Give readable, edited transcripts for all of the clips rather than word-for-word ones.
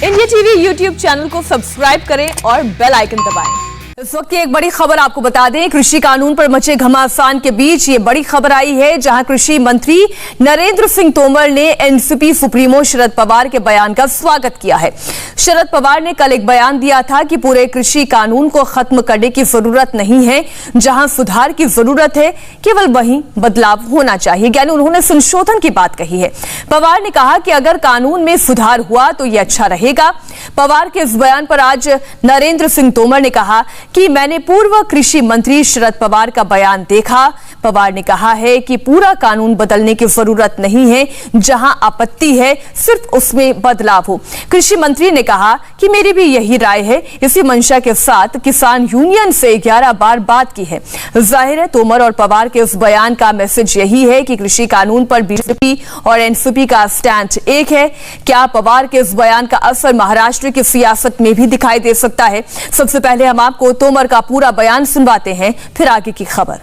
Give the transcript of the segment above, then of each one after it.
India TV YouTube channel को subscribe करें और बेल आइकन दबाएं। इस वक्त की एक बड़ी खबर आपको बता दें, कृषि कानून पर मचे घमासान के बीच ये बड़ी खबर आई है, जहां कृषि मंत्री नरेंद्र सिंह तोमर ने एनसीपी सुप्रीमो शरद पवार के बयान का स्वागत किया है। शरद पवार ने कल एक बयान दिया था कि पूरे कृषि कानून को खत्म करने की जरूरत नहीं है, जहां सुधार की जरूरत है केवल वहीं बदलाव होना चाहिए, यानी उन्होंने संशोधन की बात कही है। पवार ने कहा कि अगर कानून में सुधार हुआ तो यह अच्छा रहेगा। पवार के इस बयान पर आज नरेंद्र सिंह तोमर ने कहा कि मैंने पूर्व कृषि मंत्री शरद पवार का बयान देखा। पवार ने कहा है कि पूरा कानून बदलने की जरूरत नहीं है, जहां आपत्ति है सिर्फ उसमें बदलाव हो। कृषि मंत्री ने कहा कि मेरी भी यही राय है। इसी मंशा के साथ किसान यूनियन से 11 बार बात की है। जाहिर है तोमर और पवार के इस बयान का मैसेज यही है कि कृषि कानून पर बीजेपी और एनसीपी का स्टैंड एक है। क्या पवार के इस बयान का असर महाराष्ट्र की सियासत में भी दिखाई दे सकता है? सबसे पहले हम आपको तोमर का पूरा बयान सुनवाते हैं, फिर आगे की खबर।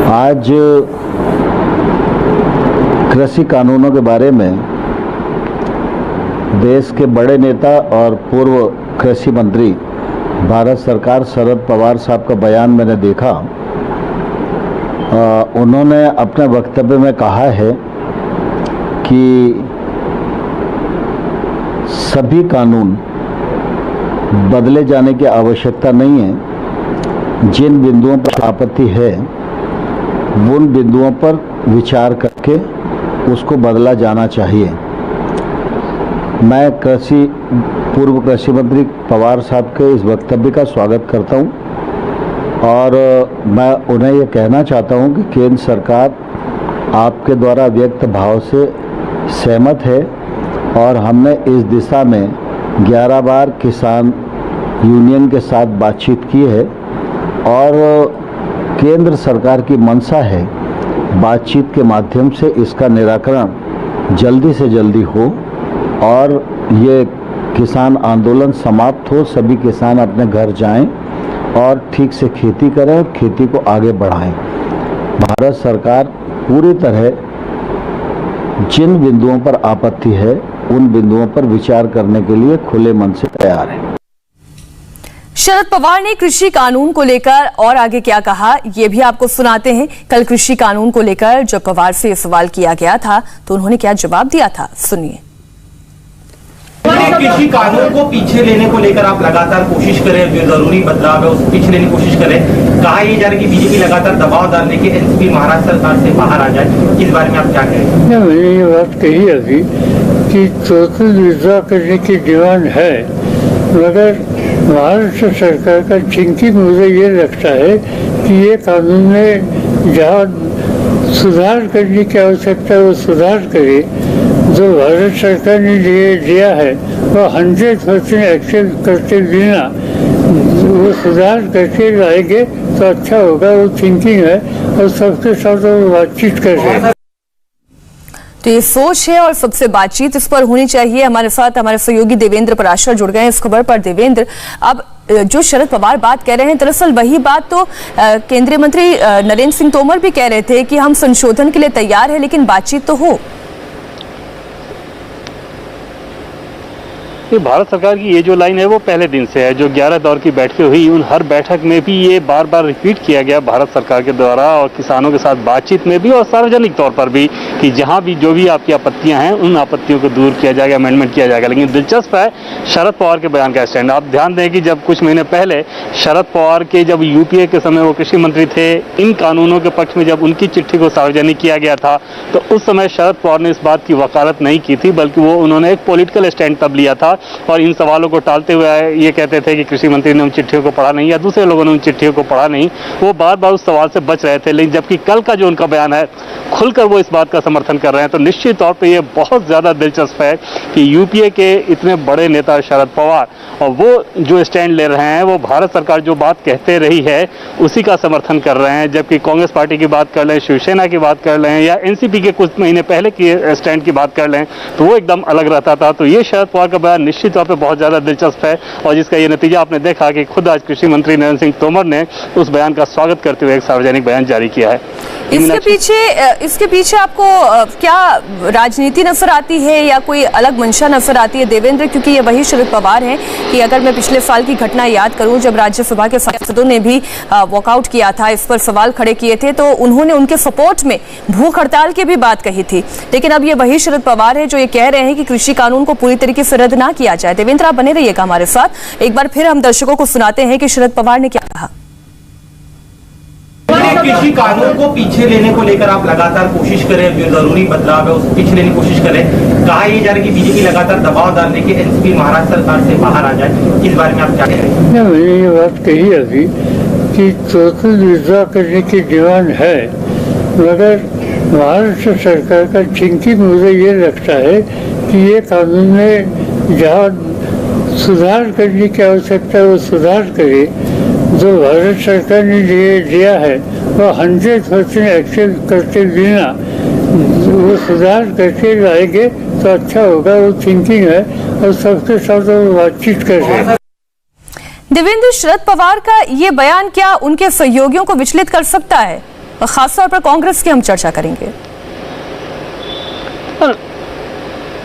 आज कृषि कानूनों के बारे में देश के बड़े नेता और पूर्व कृषि मंत्री भारत सरकार शरद पवार साहब का बयान मैंने देखा। उन्होंने अपने वक्तव्य में कहा है कि सभी कानून बदले जाने की आवश्यकता नहीं है। जिन बिंदुओं पर आपत्ति है उन बिंदुओं पर विचार करके उसको बदला जाना चाहिए। मैं पूर्व कृषि मंत्री पवार साहब के इस वक्तव्य का स्वागत करता हूं और मैं उन्हें यह कहना चाहता हूं कि केंद्र सरकार आपके द्वारा व्यक्त भाव से सहमत है और हमने इस दिशा में 11 बार किसान यूनियन के साथ बातचीत की है और केंद्र सरकार की मंशा है बातचीत के माध्यम से इसका निराकरण जल्दी से जल्दी हो और ये किसान आंदोलन समाप्त हो, सभी किसान अपने घर जाएं और ठीक से खेती करें और खेती को आगे बढ़ाएं। भारत सरकार पूरी तरह जिन बिंदुओं पर आपत्ति है उन बिंदुओं पर विचार करने के लिए खुले मन से तैयार है। शरद पवार ने कृषि कानून को लेकर और आगे क्या कहा, यह भी आपको सुनाते हैं। कल कृषि कानून को लेकर जब पवार से सवाल किया गया था तो उन्होंने क्या जवाब दिया था, सुनिए। कृषि कानून को पीछे लेने को लेकर आप लगातार कोशिश करें, जो जरूरी बदलाव है उसको पीछे लेने की कोशिश करें। कहा यह जा रहा है कि बीजेपी लगातार दबाव डालने के एनसीपी महाराष्ट्र सरकार से बाहर आ जाए, इस बारे में आप क्या कहेंगे? मैंने ये बात कही अभी कि टोटल विड्रॉ करने की डिमांड है, मगर महाराष्ट्र सरकार का थिंकिंग मुझे ये लगता है कि ये कानून में जहाँ सुधार करने की आवश्यकता है वो सुधार करे। जो भारत सरकार ने दिया है वो 100% एक्सेप्ट करते बिना वो सुधार करके लाएंगे तो अच्छा होगा। वो थिंकिंग है और सबके साथ वो बातचीत कर रहे हैं। तो ये सोच है और सबसे बातचीत इस पर होनी चाहिए। हमारे साथ हमारे सहयोगी देवेंद्र पराशर जुड़ गए हैं इस खबर पर। देवेंद्र, अब जो शरद पवार बात कह रहे हैं दरअसल वही बात तो केंद्रीय मंत्री नरेंद्र सिंह तोमर भी कह रहे थे कि हम संशोधन के लिए तैयार हैं, लेकिन बातचीत तो हो। भारत सरकार की ये जो लाइन है वो पहले दिन से है। जो 11 दौर की बैठकें हुई उन हर बैठक में भी ये बार बार रिपीट किया गया भारत सरकार के द्वारा और किसानों के साथ बातचीत में भी और सार्वजनिक तौर पर भी कि जहां भी जो भी आपकी आपत्तियां हैं उन आपत्तियों को दूर किया जाएगा, अमेंडमेंट किया जाएगा। लेकिन दिलचस्प है शरद पवार के बयान का स्टैंड। आप ध्यान दें कि जब कुछ महीने पहले शरद पवार के जब यूपीए के समय वो कृषि मंत्री थे, इन कानूनों के पक्ष में जब उनकी चिट्ठी को सार्वजनिक किया गया था तो उस समय शरद पवार ने इस बात की वकालत नहीं की थी, बल्कि वो उन्होंने एक पॉलिटिकल स्टैंड तब लिया था और इन सवालों को टालते हुए ये कहते थे कि कृषि मंत्री ने उन चिट्ठियों को पढ़ा नहीं या दूसरे लोगों ने उन चिट्ठियों को पढ़ा नहीं। वो बार बार उस सवाल से बच रहे थे। लेकिन जबकि कल का जो उनका बयान है खुलकर वो इस बात का समर्थन कर रहे हैं, तो निश्चित तौर पे ये बहुत ज़्यादा दिलचस्प है कि यूपीए के इतने बड़े नेता शरद पवार और वो जो स्टैंड ले रहे हैं वो भारत सरकार जो बात कहते रही है उसी का समर्थन कर रहे हैं। जबकि कांग्रेस पार्टी की बात कर लें, शिवसेना की बात कर लें या एनसीपी के कुछ महीने पहले की स्टैंड की बात कर लें तो वो एकदम अलग रहता था। तो ये शरद पवार का बयान निश्चित तौर पर बहुत ज़्यादा दिलचस्प है और जिसका ये नतीजा आपने देखा कि खुद आज कृषि मंत्री नरेंद्र सिंह तोमर ने उस बयान का स्वागत करते हुए एक सार्वजनिक बयान जारी किया है। इसके पीछे आपको क्या राजनीति नजर आती है या कोई अलग मंशा नजर आती है देवेंद्र? क्योंकि ये वही शरद पवार हैं कि अगर मैं पिछले साल की घटना याद करूं, जब राज्यसभा के सांसदों ने भी वॉकआउट किया था, इस पर सवाल खड़े किए थे, तो उन्होंने उनके सपोर्ट में भूख हड़ताल की भी बात कही थी। लेकिन अब ये वही शरद पवार है जो ये कह रहे हैं कि कृषि कानून को पूरी तरीके से रद्द ना किया जाए। देवेंद्र, आप बने रहिएगा हमारे साथ। एक बार फिर हम दर्शकों को सुनाते हैं कि शरद पवार ने क्या कहा। कृषि कानून को पीछे लेने को लेकर आप लगातार कोशिश करें, जो जरूरी बदलाव है उस पीछे लेने की कोशिश करें। कहा यह जा रहा है कि बीजेपी लगातार दबाव डालने के एनसीपी महाराष्ट्र सरकार से बाहर आ जाए, इस बारे में आप क्या कहेंगे? मैंने ये बात कही अभी कि टोटल विड्रॉ करने की डिमांड है, मगर महाराष्ट्र सरकार का थिंकिंग मुझे ये लगता है कि ये कानून में जहाँ सुधार करने की आवश्यकता है वो सुधार करे। जो भारत सरकार ने दिया है वो 100% एक्सेप्ट करके बिना वो सुधार करके लाएंगे तो अच्छा होगा। वो थिंकिंग है और सबके साथ वो बातचीत कर रहे हैं। देवेंद्र, शरद पवार का ये बयान क्या उनके सहयोगियों को विचलित कर सकता है? और खासतौर पर कांग्रेस की हम चर्चा करेंगे।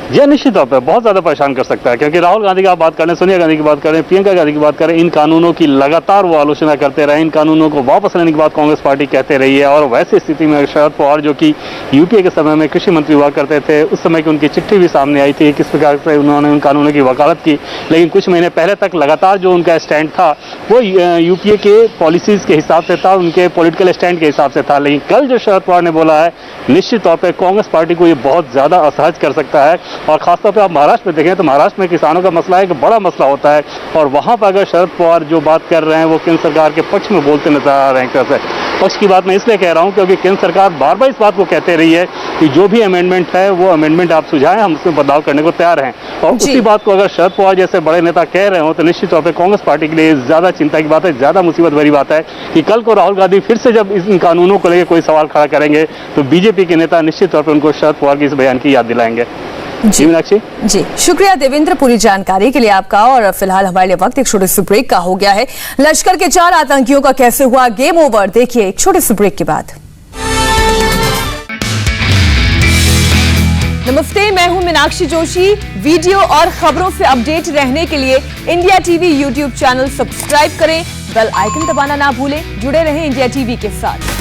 यह निश्चित तौर पर बहुत ज्यादा परेशान कर सकता है, क्योंकि राहुल गांधी की आप बात करें, सोनिया गांधी की बात करें, प्रियंका गांधी की बात करें, इन कानूनों की लगातार वो आलोचना करते रहे। इन कानूनों को वापस लेने की बात कांग्रेस पार्टी कहते रही है। और वैसी स्थिति में शरद पवार, जो कि यूपीए के समय में कृषि मंत्री हुआ करते थे, उस समय की उनकी चिट्ठी भी सामने आई थी किस प्रकार से उन्होंने उन कानूनों की वकालत की। लेकिन कुछ महीने पहले तक लगातार जो उनका स्टैंड था वो यूपीए के पॉलिसीज के हिसाब से था, उनके पॉलिटिकल स्टैंड के हिसाब से था। लेकिन कल जो शरद पवार ने बोला है, निश्चित तौर पर कांग्रेस पार्टी को ये बहुत ज्यादा असहज कर सकता है। और खासतौर पर महाराष्ट्र में देखें तो महाराष्ट्र में किसानों का मसला एक बड़ा मसला होता है, और वहां पर अगर शरद पवार जो बात कर रहे हैं वो केंद्र सरकार के पक्ष में बोलते नजर आ रहे हैं। एक तरह से पक्ष की बात मैं इसलिए कह रहा हूं क्योंकि केंद्र सरकार बार बार इस बात को कहते रही है कि जो भी अमेंडमेंट है वो अमेंडमेंट आप सुझाएं, हम उसमें बदलाव करने को तैयार हैं। और उसी बात को अगर शरद पवार जैसे बड़े नेता कह रहे हो तो निश्चित तौर पर कांग्रेस पार्टी के लिए ज्यादा चिंता की बात है, ज्यादा मुसीबत भरी बात है कि कल को राहुल गांधी फिर से जब इन कानूनों को लेकर कोई सवाल खड़ा करेंगे तो बीजेपी के नेता निश्चित तौर पर उनको शरद पवार की इस बयान की याद दिलाएंगे। जी मीनाक्षी जी, शुक्रिया देवेंद्र पूरी जानकारी के लिए आपका। और फिलहाल हमारे लिए वक्त एक छोटे से ब्रेक का हो गया है। लश्कर के 4 आतंकियों का कैसे हुआ गेम ओवर, देखिए एक छोटे से ब्रेक के बाद। नमस्ते, मैं हूं मीनाक्षी जोशी। वीडियो और खबरों से अपडेट रहने के लिए India TV YouTube channel subscribe करें, बेल आइकन दबाना ना भूलें। जुड़े रहें इंडिया टीवी के साथ।